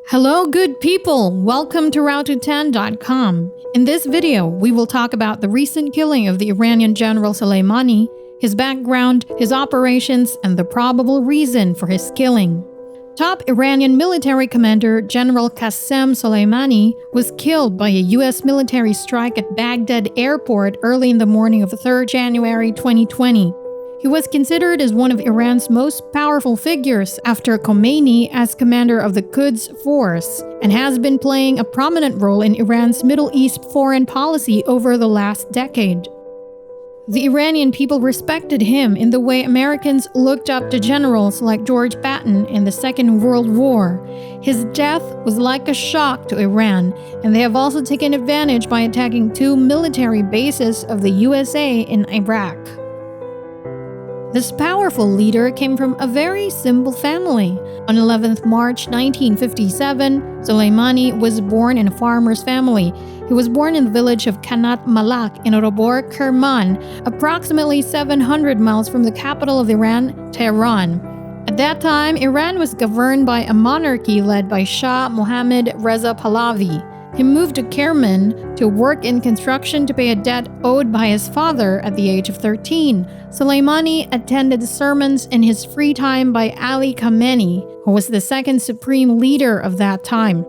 Hello, good people! Welcome to Route10.com. In this video, we will talk about the recent killing of the Iranian General Soleimani, his background, his operations, and the probable reason for his killing. Top Iranian military commander General Qassem Soleimani was killed by a U.S. military strike at Baghdad airport early in the morning of 3rd January 2020. He was considered as one of Iran's most powerful figures after Khomeini as commander of the Quds Force, and has been playing a prominent role in Iran's Middle East foreign policy over the last decade. The Iranian people respected him in the way Americans looked up to generals like George Patton in the Second World War. His death was like a shock to Iran, and they have also taken advantage by attacking 2 military bases of the USA in Iraq. This powerful leader came from a very simple family. On 11th March 1957, Soleimani was born in a farmer's family. He was born in the village of Kanat Malak in Robor, Kerman, approximately 700 miles from the capital of Iran, Tehran. At that time, Iran was governed by a monarchy led by Shah Mohammad Reza Pahlavi. He moved to Kerman to work in construction to pay a debt owed by his father at the age of 13. Soleimani attended sermons in his free time by Ali Khamenei, who was the second supreme leader of that time.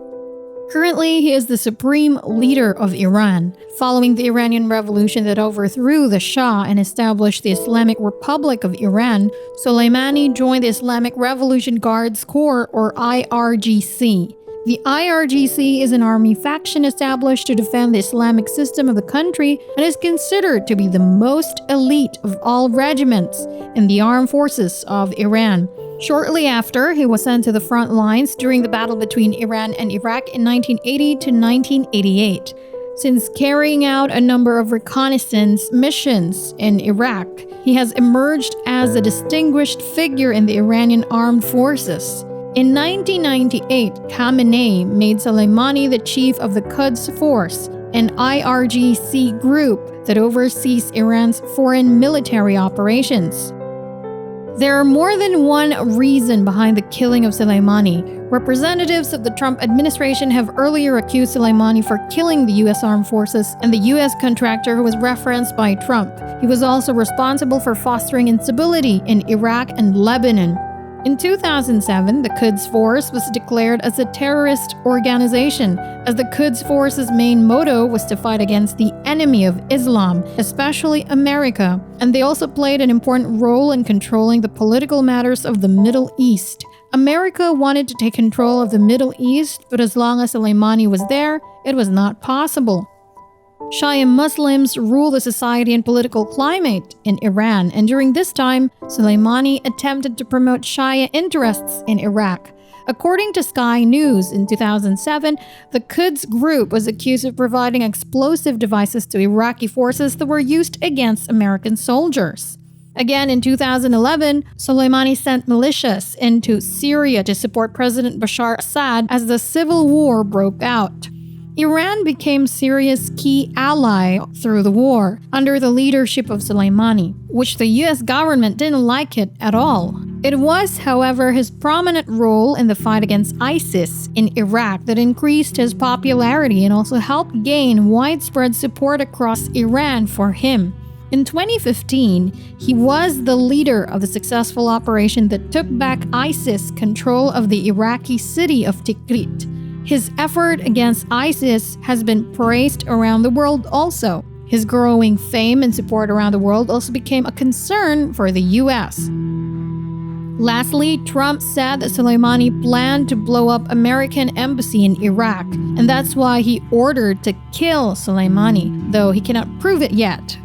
Currently, he is the supreme leader of Iran. Following the Iranian Revolution that overthrew the Shah and established the Islamic Republic of Iran, Soleimani joined the Islamic Revolution Guards Corps, or IRGC. The IRGC is an army faction established to defend the Islamic system of the country and is considered to be the most elite of all regiments in the armed forces of Iran. Shortly after, he was sent to the front lines during the battle between Iran and Iraq in 1980 to 1988. Since carrying out a number of reconnaissance missions in Iraq, he has emerged as a distinguished figure in the Iranian armed forces. In 1998, Khamenei made Soleimani the chief of the Quds Force, an IRGC group that oversees Iran's foreign military operations. There are more than one reason behind the killing of Soleimani. Representatives of the Trump administration have earlier accused Soleimani for killing the U.S. Armed Forces and the U.S. contractor who was referenced by Trump. He was also responsible for fostering instability in Iraq and Lebanon. In 2007, the Quds Force was declared as a terrorist organization, as the Quds Force's main motto was to fight against the enemy of Islam, especially America, and they also played an important role in controlling the political matters of the Middle East. America wanted to take control of the Middle East, but as long as Soleimani was there, it was not possible. Shia Muslims rule the society and political climate in Iran, and during this time, Soleimani attempted to promote Shia interests in Iraq. According to Sky News, in 2007, the Quds group was accused of providing explosive devices to Iraqi forces that were used against American soldiers. Again, in 2011, Soleimani sent militias into Syria to support President Bashar Assad as the civil war broke out. Iran became Syria's key ally through the war, under the leadership of Soleimani, which the US government didn't like it at all. It was, however, his prominent role in the fight against ISIS in Iraq that increased his popularity and also helped gain widespread support across Iran for him. In 2015, he was the leader of the successful operation that took back ISIS control of the Iraqi city of Tikrit. His effort against ISIS has been praised around the world also. His growing fame and support around the world also became a concern for the US. Lastly, Trump said that Soleimani planned to blow up American embassy in Iraq, and that's why he ordered to kill Soleimani, though he cannot prove it yet.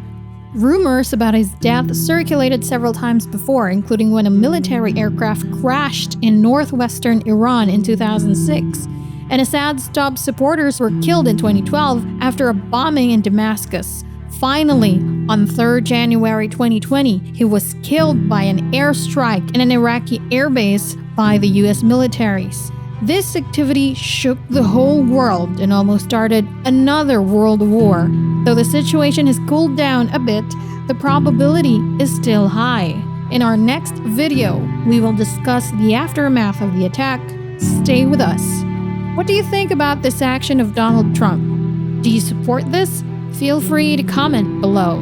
Rumors about his death circulated several times before, including when a military aircraft crashed in northwestern Iran in 2006. And Assad's top supporters were killed in 2012 after a bombing in Damascus. Finally, on 3rd January 2020, he was killed by an airstrike in an Iraqi airbase by the US militaries. This activity shook the whole world and almost started another world war. Though the situation has cooled down a bit, the probability is still high. In our next video, we will discuss the aftermath of the attack. Stay with us. What do you think about this action of Donald Trump? Do you support this? Feel free to comment below.